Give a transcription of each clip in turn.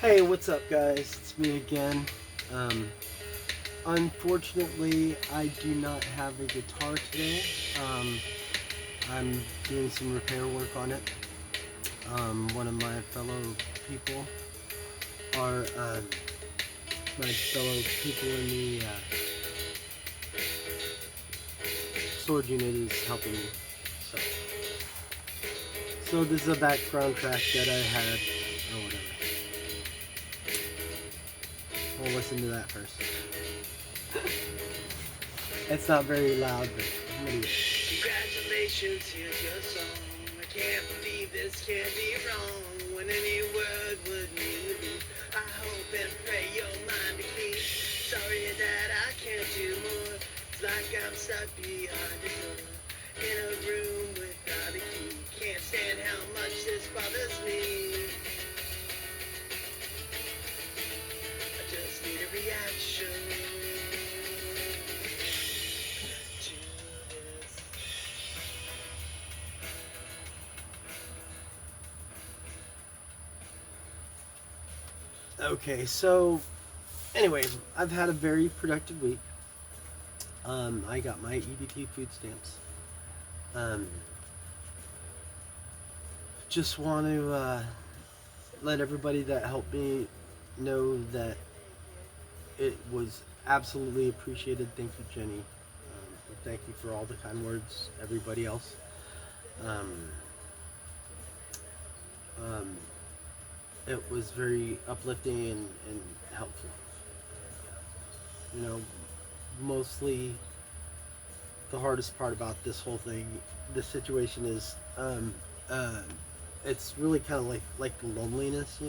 Hey, what's up, guys? It's me again. Um, Unfortunately, I do not have a guitar today. Um, I'm doing some repair work on it. One of my fellow people are my fellow people in the storage unit is helping me. So, so this is a background track that I had, or whatever. We'll listen to that first. It's not very loud, but anyway. Congratulations, here's your song. I can't believe this can't be wrong. When any word would mean relief, I hope and pray your mind be clean. Sorry that I can't do more. It's like I'm stuck behind a door in a room without a key. Can't stand how much this bothers me. I just need a reaction to this. Okay, so anyway, I've had a very productive week. I got my EBT food stamps. Um, just want to let everybody that helped me know that it was absolutely appreciated. Thank you, Jenny. Thank you for all the kind words, everybody else. Um, um, it was very uplifting and helpful. You know, mostly the hardest part about this whole thing, this situation is, uh, it's really kind of like the loneliness.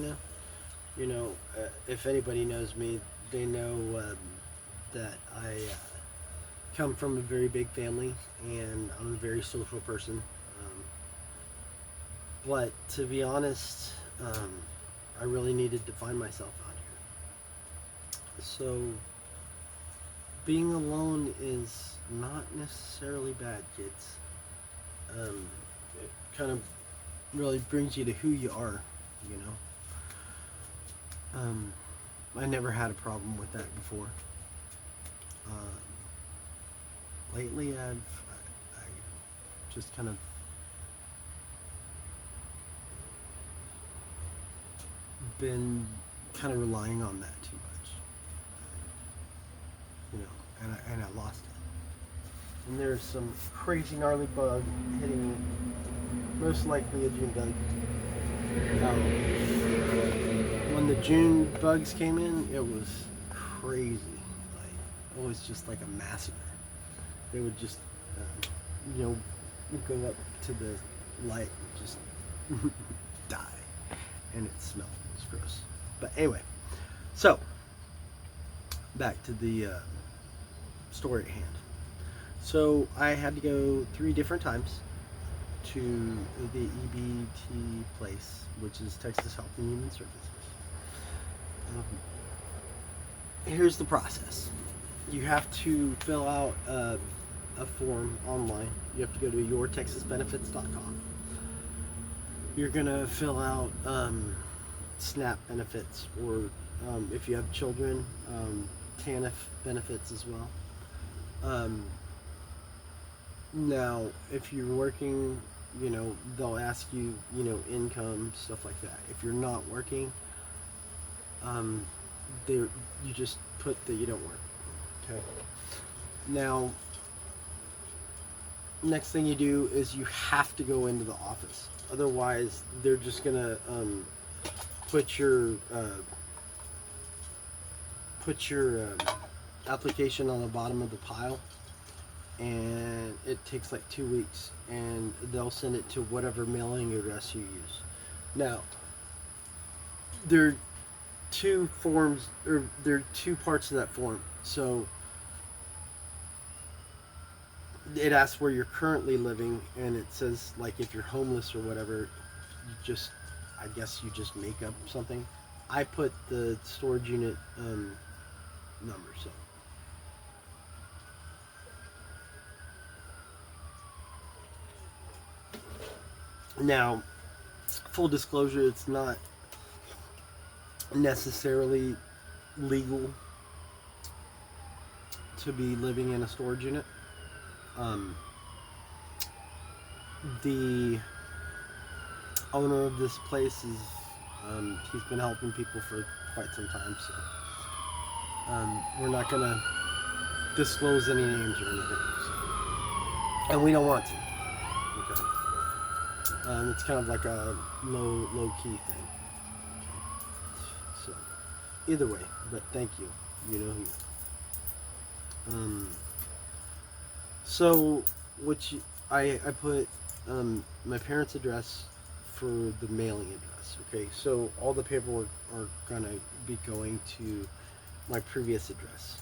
If anybody knows me, they know that I come from a very big family and I'm a very social person. But to be honest, I really needed to find myself out here. So being alone is not necessarily bad, kids. It kind of really brings you to who you are, you know. I never had a problem with that before. Lately, I just kind of been kind of relying on that too much, and I lost it. And there's some crazy gnarly bug hitting me, most likely a June bug. When the June bugs came in, it was crazy. Like, it was just like a massacre. They would just, you know, go up to the light and just die, and it smelled. It was gross. But anyway, so back to the story at hand. So I had to go 3 different times to the EBT place, which is Texas Health and Human Services. Here's the process. You have to fill out a form online. You have to go to yourtexasbenefits.com. You're gonna fill out SNAP benefits, or if you have children, TANF benefits as well. Now, if you're working, they'll ask you, income, stuff like that. If you're not working, you just put that you don't work. Okay. Now, next thing you do is you have to go into the office. Otherwise, they're just gonna put your application on the bottom of the pile, and it takes like 2 weeks, and they'll send it to whatever mailing address you use. Now, there are 2 forms, or there are 2 parts of that form. So it asks where you're currently living, and it says, like, if you're homeless or whatever, I guess you just make up something. I put the storage unit number. So now, full disclosure, it's not necessarily legal to be living in a storage unit. Um, the owner of this place is he's been helping people for quite some time, so we're not gonna disclose any names or anything, so. And we don't want to. Okay. It's kind of like a low key thing. Okay. So either way, but thank you. You know who. So what I put my parents' address for the mailing address. Okay, so all the paperwork are gonna be going to my previous address.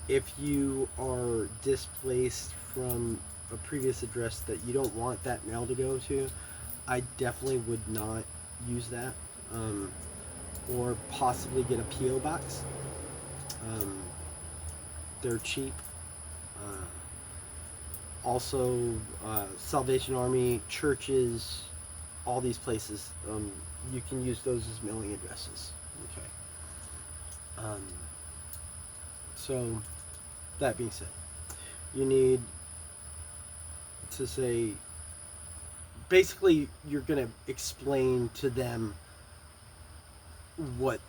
If you are displaced from a previous address that you don't want that mail to go to, I definitely would not use that, or possibly get a PO box. They're cheap. Also, Salvation Army, churches, all these places, you can use those as mailing addresses. Okay. So, that being said, you need to say, basically, you're going to explain to them what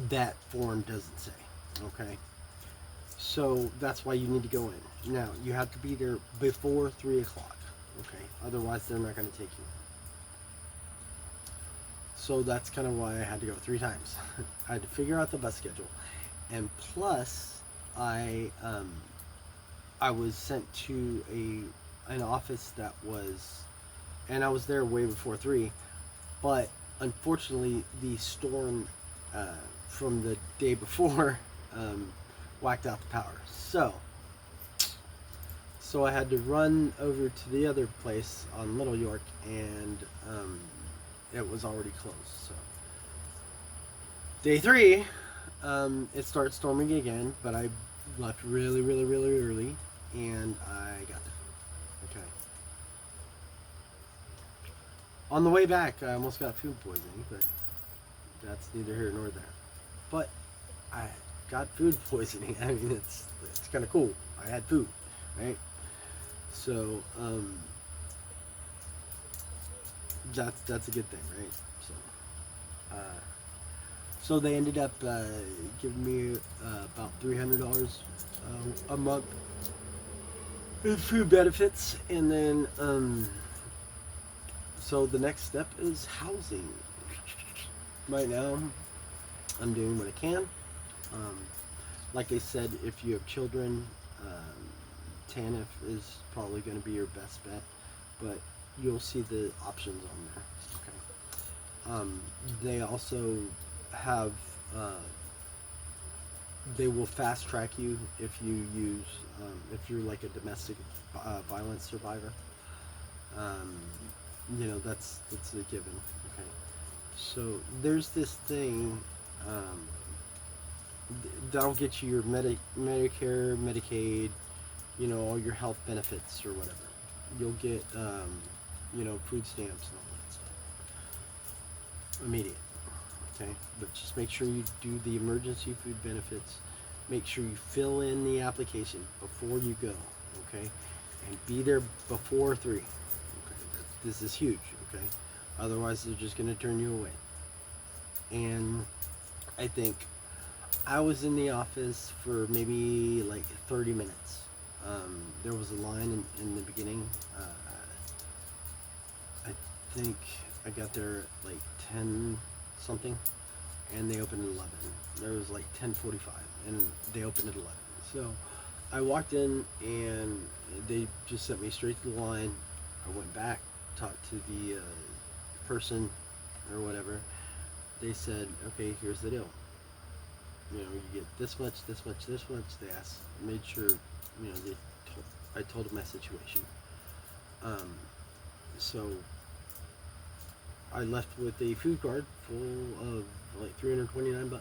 that form doesn't say. Okay? So that's why you need to go in. Now, you have to be there before 3 o'clock. Okay? Otherwise, they're not going to take you in. So that's kind of why I had to go 3 times. I had to figure out the bus schedule. And plus, I was sent to an office that was, and I was there way before 3, but unfortunately, the storm from the day before whacked out the power. So I had to run over to the other place on Little York, and it was already closed. So day 3, it started storming again, but I left really early, and I got there. Okay. On the way back, I almost got food poisoning, but that's neither here nor there. But I got food poisoning. I mean, it's kind of cool. I had food, right? So that's a good thing, right? So they ended up giving me about $300 a month in food benefits, and then so the next step is housing. Right now, I'm doing what I can. Like I said, if you have children, TANF is probably going to be your best bet, but you'll see the options on there. Okay. They also have, they will fast track you if you use, if you're like a domestic violence survivor. You know, that's a given. Okay. So there's this thing that'll get you your Medicare, Medicaid, you know, all your health benefits or whatever. You'll get, you know, food stamps and all that stuff. Immediate. Okay? But just make sure you do the emergency food benefits. Make sure you fill in the application before you go. Okay? And be there before 3. Okay? This is huge. Okay? Otherwise, they're just going to turn you away. And I think I was in the office for maybe like 30 minutes. There was a line in the beginning. I think I got there at like 10 something, and they opened at 11. There was like 10:45, and they opened at 11. So I walked in, and they just sent me straight to the line. I went back, talked to the person or whatever. They said, okay, here's the deal. You know, you get this much, this much, this much. They asked, made sure, you know, I told them my situation. So I left with a food card full of like $329. So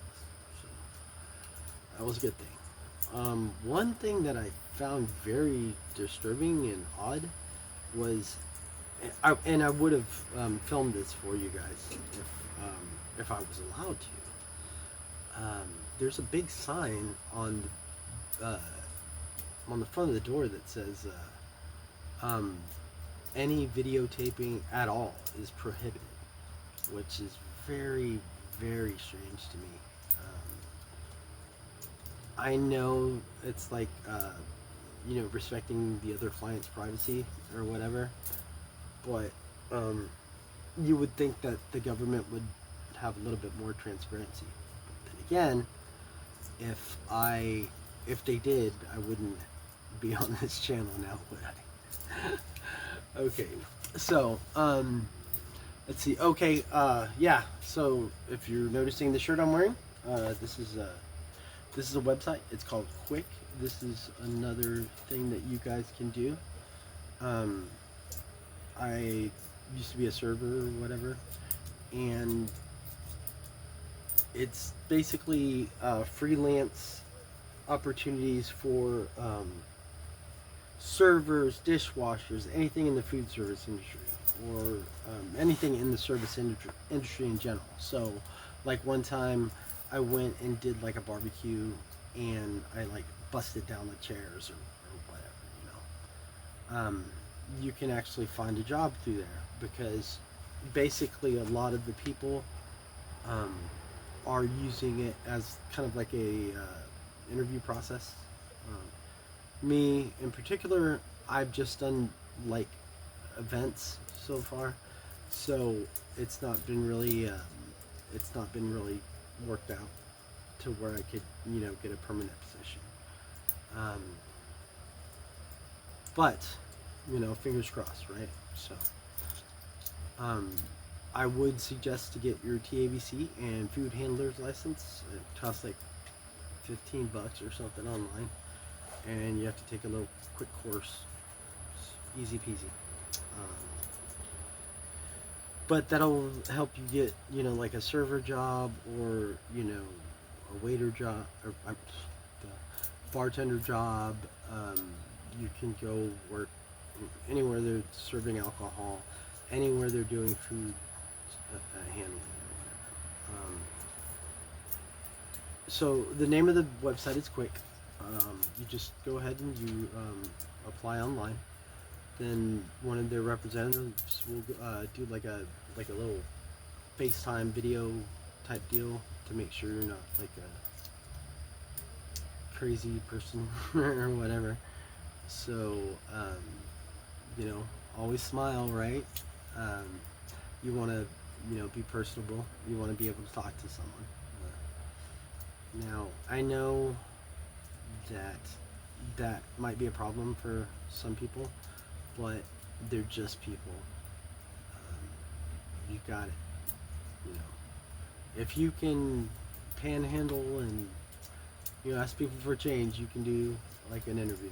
that was a good thing. One thing that I found very disturbing and odd was, I would have filmed this for you guys if I was allowed to. There's a big sign on the front of the door that says any videotaping at all is prohibited, which is very, very strange to me. I know it's like respecting the other client's privacy or whatever, but you would think that the government would have a little bit more transparency. But then again, if they did, I wouldn't be on this channel now, would I? Okay, so let's see. Okay, yeah. So if you're noticing the shirt I'm wearing, this is a website. It's called Quick. This is another thing that you guys can do. I used to be a server or whatever, and it's basically freelance opportunities for servers, dishwashers, anything in the food service industry, or anything in the service industry in general. So, like one time, I went and did like a barbecue, and I like busted down the chairs or whatever. You can actually find a job through there, because basically a lot of the people are using it as kind of like a interview process. Me in particular, I've just done like events so far, so it's not been really worked out to where I could get a permanent position. But fingers crossed, right? So I would suggest to get your TABC and food handler's license. It costs like $15 or something online, and you have to take a little quick course. It's easy peasy. But that'll help you get like a server job, or a waiter job, or bartender job. You can go work anywhere they're serving alcohol, anywhere they're doing food handling. So the name of the website is Quick. You just go ahead and you apply online. Then one of their representatives will do like a little FaceTime video type deal to make sure you're not like a crazy person or whatever. So always smile, right? You want to be personable. You want to be able to talk to someone. Now I know that might be a problem for some people, but they're just people. You got it. If you can panhandle and ask people for change, you can do like an interview.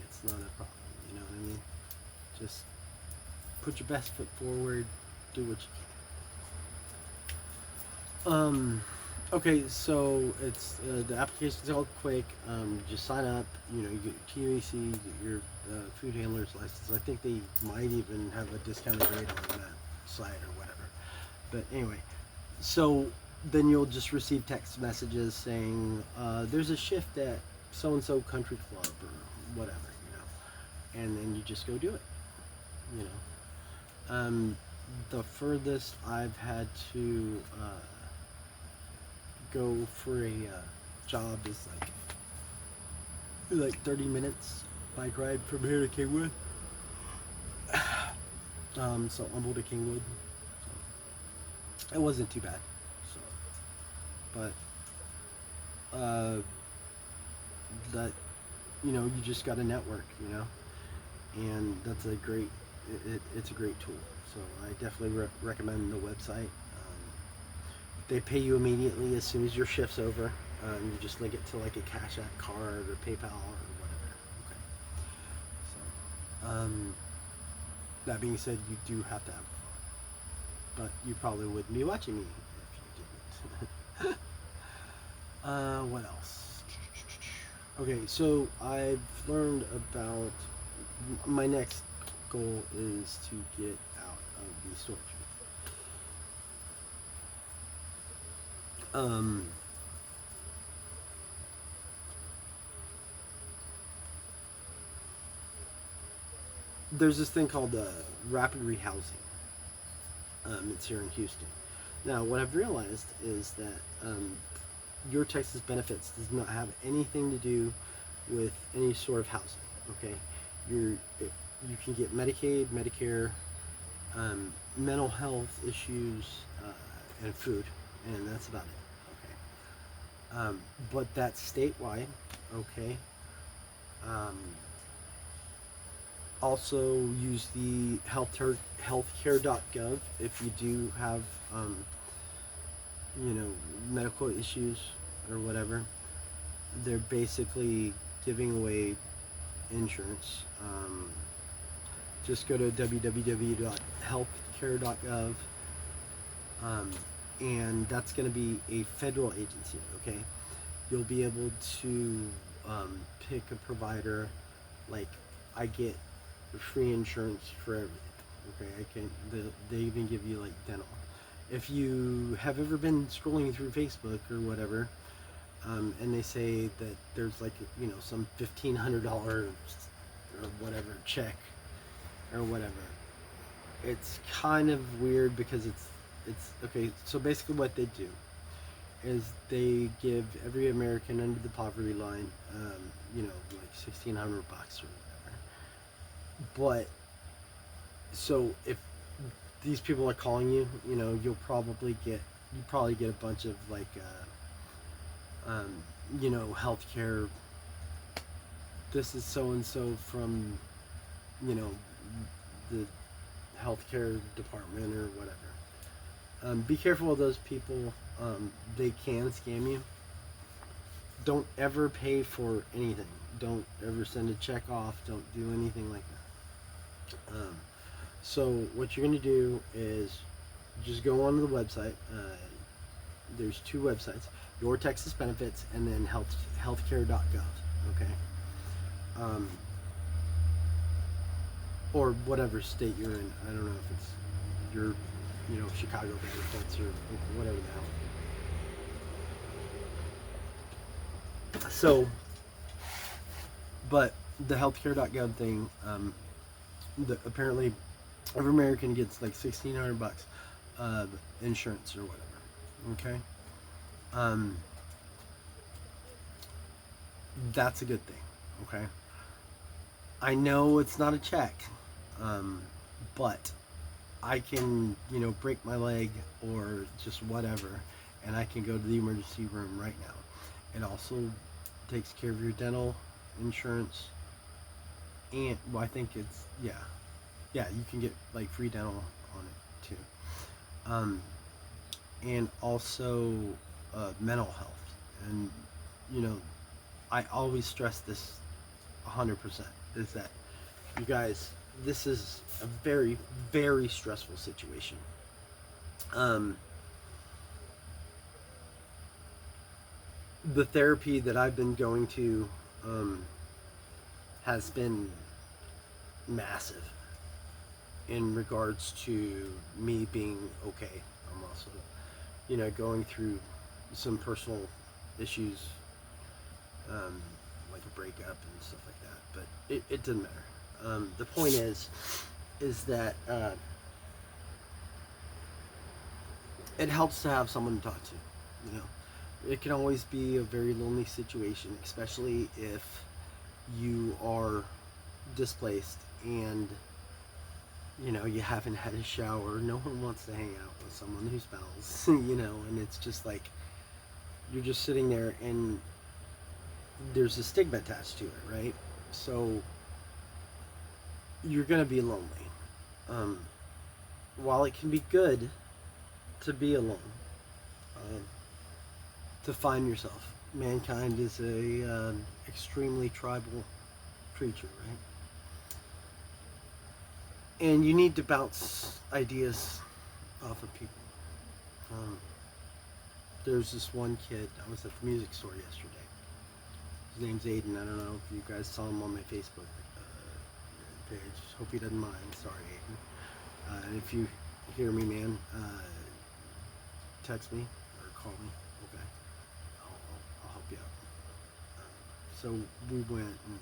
It's not a problem. You know what I mean? Just put your best foot forward. Do what you can. Okay, so it's the application's called Quick. Just sign up. You get your TAC, you get your food handler's license. I think they might even have a discounted rate on that site or whatever. But anyway, so then you'll just receive text messages saying there's a shift at so and so country club or whatever, and then you just go do it. The furthest I've had to go for a job is like 30 minutes bike ride from here to Kingwood. So Humble to Kingwood. So it wasn't too bad. So, but that you just got to network, and that's a great. It's a great tool. So I definitely recommend the website. They pay you immediately as soon as your shift's over. You just link it to like a Cash App card or PayPal or whatever. Okay. So, that being said, you do have to have fun, but you probably wouldn't be watching me if you didn't. What else? Okay, so I've learned about my next goal is to get out of the storage. Um, there's this thing called rapid rehousing. It's here in Houston. Now, what I've realized is that your Texas benefits does not have anything to do with any sort of housing. Okay, you can get Medicaid, Medicare, mental health issues, and food, and that's about it. Okay, but that's statewide. Okay. Um, Also use the healthcare.gov if you do have medical issues or whatever. They're basically giving away insurance. Just go to www.healthcare.gov, and that's going to be a federal agency. Okay, you'll be able to pick a provider. Like, I get free insurance for everything. Okay, they even give you like dental. If you have ever been scrolling through Facebook or whatever, and they say that there's like some $1,500 or whatever check or whatever, it's kind of weird because it's okay. So basically, what they do is they give every American under the poverty line, like $1,600 or but so if these people are calling you, you'll probably get a bunch of like healthcare. This is so and so from the healthcare department or whatever. Be careful of those people. They can scam you. Don't ever pay for anything. Don't ever send a check off. Don't do anything like that. So what you're going to do is just go onto the website. There's two websites: Your Texas Benefits and then healthcare.gov. Okay. Or whatever state you're in. I don't know if it's your Chicago benefits or whatever the hell. So, but the healthcare.gov thing, apparently every American gets like $1,600 of insurance or whatever. Okay, that's a good thing. Okay, I know it's not a check, but I can break my leg or just whatever, and I can go to the emergency room right now. It also takes care of your dental insurance, and well, I think it's you can get like free dental on it too, and also mental health. And I always stress this 100% is that you guys, this is a very, very stressful situation. The therapy that I've been going to has been massive in regards to me being okay. I'm also, going through some personal issues, like a breakup and stuff like that. But it doesn't matter. The point is that it helps to have someone to talk to. It can always be a very lonely situation, especially if you are displaced and you haven't had a shower. No one wants to hang out with someone who smells, and it's just like you're just sitting there and there's a stigma attached to it, right? So you're gonna be lonely. While it can be good to be alone, to find yourself, mankind is a extremely tribal creature, right? And you need to bounce ideas off of people. There's this one kid. I was at the music store yesterday. His name's Aiden. I don't know if you guys saw him on my Facebook page. Hope he doesn't mind. Sorry, Aiden. If you hear me, man, text me or call me. So we went, and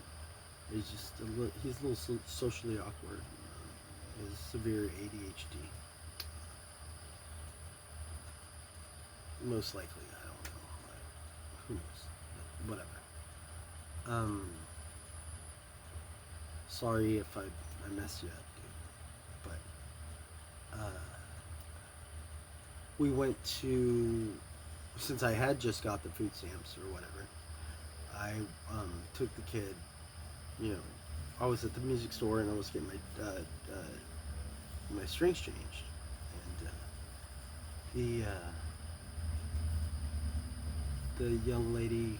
he's a little socially awkward. He has severe ADHD. Most likely, I don't know. Who knows? But whatever. Sorry if I messed you up, dude. But we went to, since I had just got the food stamps or whatever, I took the kid. You know, I was at the music store and I was getting my strings changed, and the young lady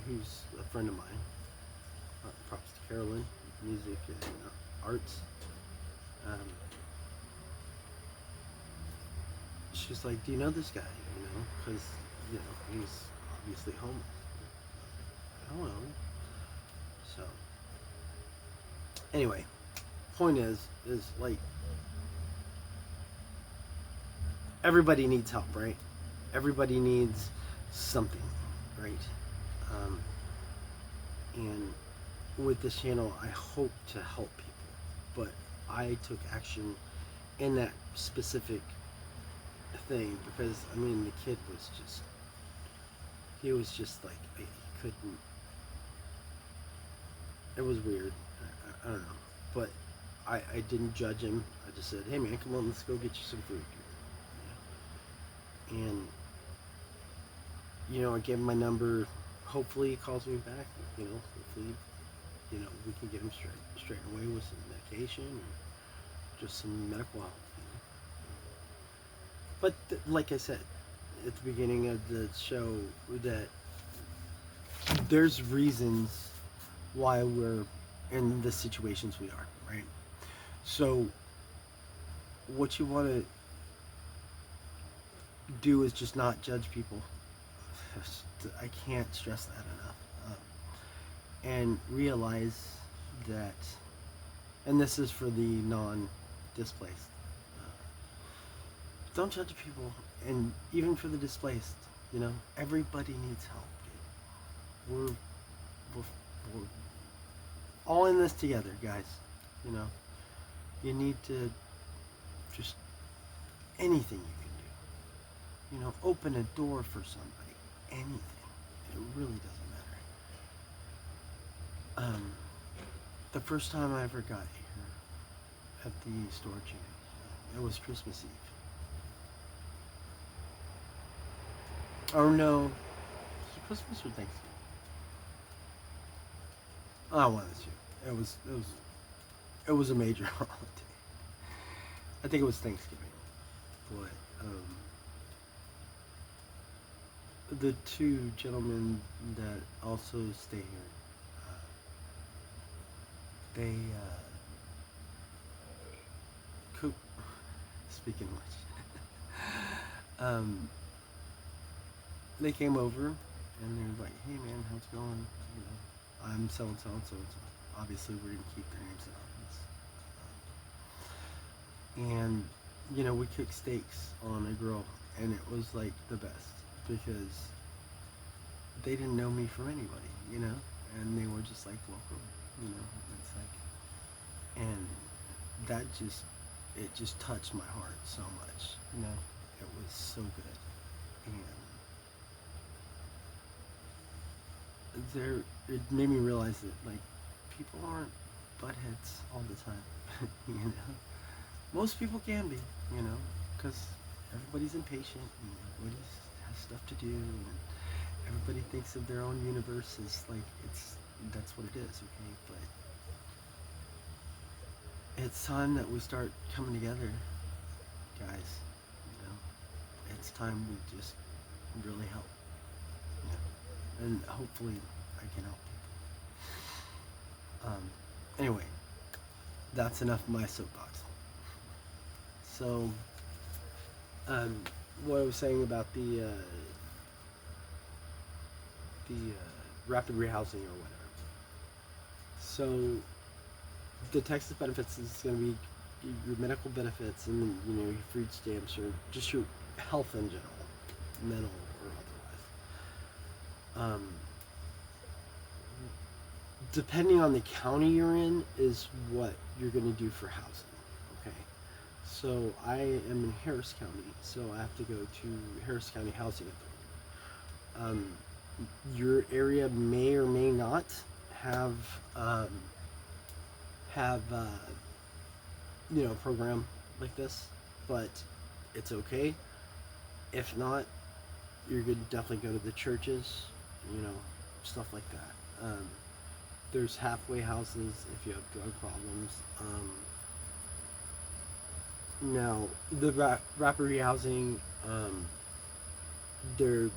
who's a friend of mine, props to Carolyn, music and arts. She's like, "Do you know this guy? You know, because he's obviously homeless." I don't know. So anyway, point is like everybody needs help, right? Everybody needs something, right? And with this channel, I hope to help people, but I took action in that specific thing because I mean the kid was just like he couldn't. It was weird. I don't know, but I didn't judge him. I just said, "Hey man, come on, let's go get you some food." And I gave him my number. Hopefully he calls me back. Hopefully we can get him straightened away with some medication or just some medical help. But like I said at the beginning of the show, that there's reasons why we're in the situations we are, right? So what you want to do is just not judge people. I can't stress that enough. And realize that, and this is for the non-displaced, don't judge people, and even for the displaced, everybody needs help, dude. We're all in this together, guys. You need to just anything you can do. Open a door for somebody. Anything. It really doesn't matter. The first time I ever got here at the storage unit, it was Christmas Eve. Or no, was it Christmas or Thanksgiving? One of the two. It was a major holiday. I think it was Thanksgiving. But the two gentlemen that also stay here, they cook. Speaking of which, they came over and they were like, "Hey man, how's it going? I'm so and so and so and so." Obviously, we're gonna keep their names anonymous. And we cooked steaks on a grill, and it was like the best because they didn't know me from anybody, and they were just like welcome, It's like, and that just touched my heart so much, It was so good, and it made me realize that like people aren't buttheads all the time, Most people can be, because everybody's impatient and everybody has stuff to do, and everybody thinks of their own universe as like that's what it is, okay? But it's time that we start coming together, guys. It's time we just really help, and hopefully I can help people. Anyway, that's enough of my soapbox. So, what I was saying about the rapid rehousing or whatever. So, the Texas benefits is going to be your medical benefits and your food stamps or just your health in general, mental or otherwise. depending on the county you're in, is what you're going to do for housing. Okay. So I am in Harris County, so I have to go to Harris County Housing Authority. Your area may or may not have have a program like this, but it's okay. If not, you're going to definitely go to the churches, stuff like that. There's halfway houses if you have drug problems. Now, the rapid rehousing, there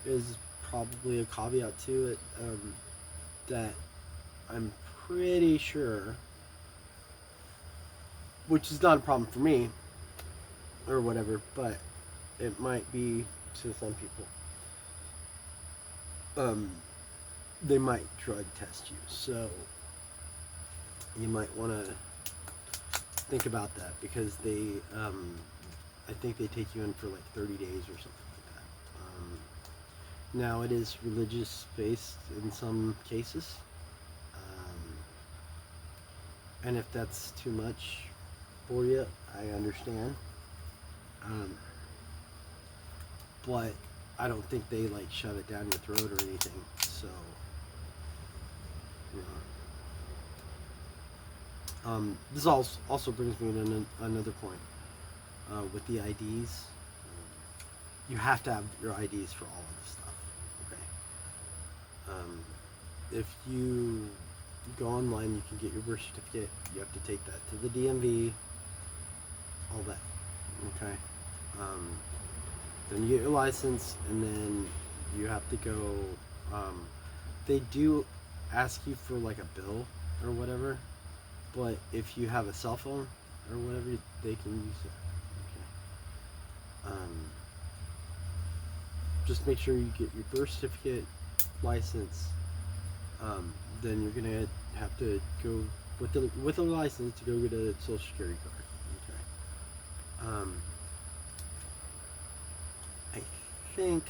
is probably a caveat to it, that I'm pretty sure, which is not a problem for me or whatever, but it might be to some people. They might drug test you, so you might want to think about that, because they, I think they take you in for like 30 days or something like that. Now, it is religious based in some cases, and if that's too much for you, I understand. But I don't think they like shove it down your throat or anything. So, this also brings me to another point. With the IDs, you have to have your IDs for all of this stuff. Okay. If you go online, you can get your birth certificate. You have to take that to the DMV. All that. Okay. Then you get your license, and then you have to go. They do ask you for like a bill or whatever, but if you have a cell phone or whatever, they can use it. Okay. Just make sure you get your birth certificate, license. Then you're gonna have to go with the license to go get a social security card. Okay. I think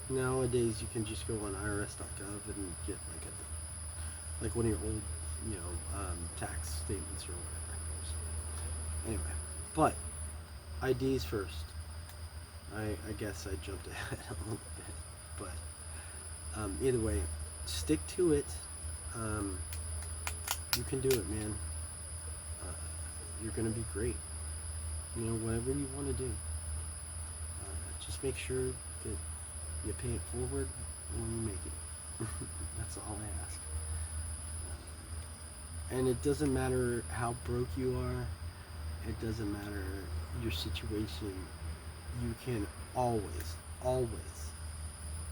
nowadays you can just go on irs.gov and get like one of your old, tax statements or whatever. So, anyway, but IDs first. I guess I jumped ahead a little bit, but either way, stick to it. You can do it, man. You're gonna be great. Whatever you want to do. Just make sure that you pay it forward when you make it. That's all I ask. And it doesn't matter how broke you are. It doesn't matter your situation. You can always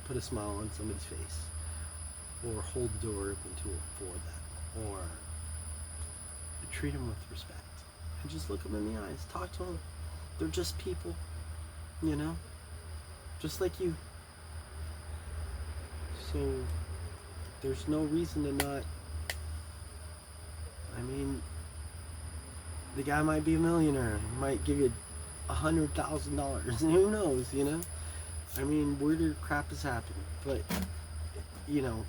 put a smile on somebody's face, or hold the door open for them, or treat them with respect, and just look them in the eyes. Talk to them. They're just people, just like you. So there's no reason to not. I mean, the guy might be a millionaire. He might give you $100,000. Who knows? I mean, weirder crap is happening, but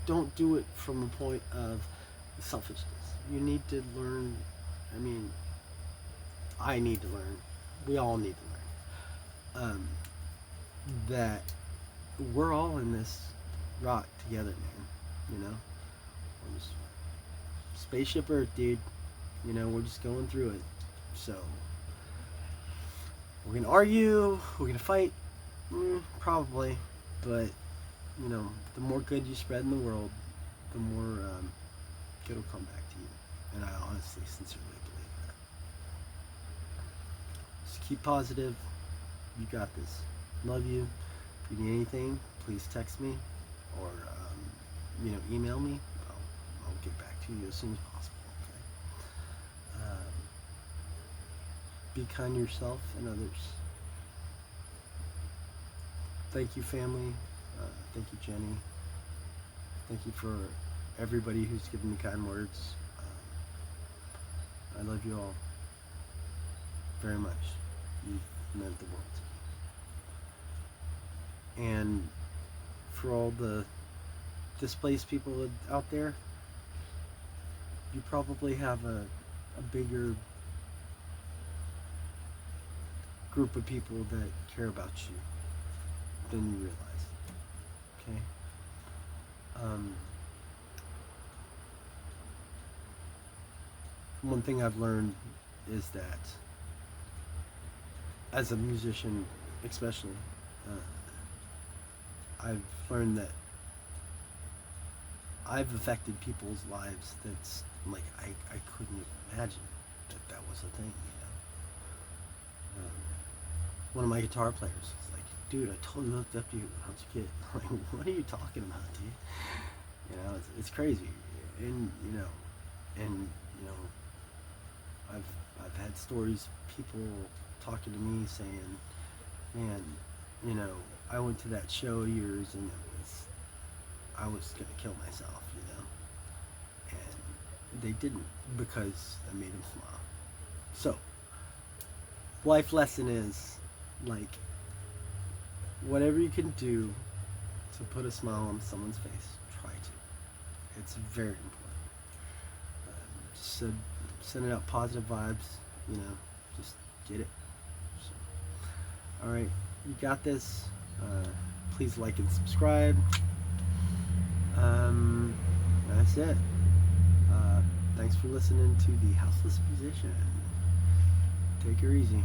don't do it from a point of selfishness. You need to learn. I mean, I need to learn. We all need to learn that we're all in this rock together, man. We're just spaceship Earth, dude. We're just going through it. So we're gonna argue. We're gonna fight. Probably, but the more good you spread in the world, the more good will come back to you. And I honestly, sincerely believe that. Just keep positive. You got this. Love you. If you need anything, please text me or email me. I'll get back to you as soon as possible. Okay. Be kind to yourself and others. Thank you, family. Thank you, Jenny. Thank you for everybody who's given me kind words. I love you all very much. You've meant the world to me. And for all the displaced people out there, you probably have a bigger group of people that care about you than you realize. Okay? One thing I've learned is that as a musician, especially, I've learned that I've affected people's lives that's like I couldn't imagine that was a thing, one of my guitar players was like, dude, I totally looked up to you when I was a kid. I'm like, what are you talking about, dude? It's crazy. And, I've had stories, people talking to me saying, man, I went to that show of yours and I was gonna kill myself, and they didn't because I made them smile. So, life lesson is, like, whatever you can do to put a smile on someone's face, try to. It's very important. Just sending out positive vibes, just get it. So, all right, you got this. Please like and subscribe. That's it. Thanks for listening to The Houseless Musician. Take her easy.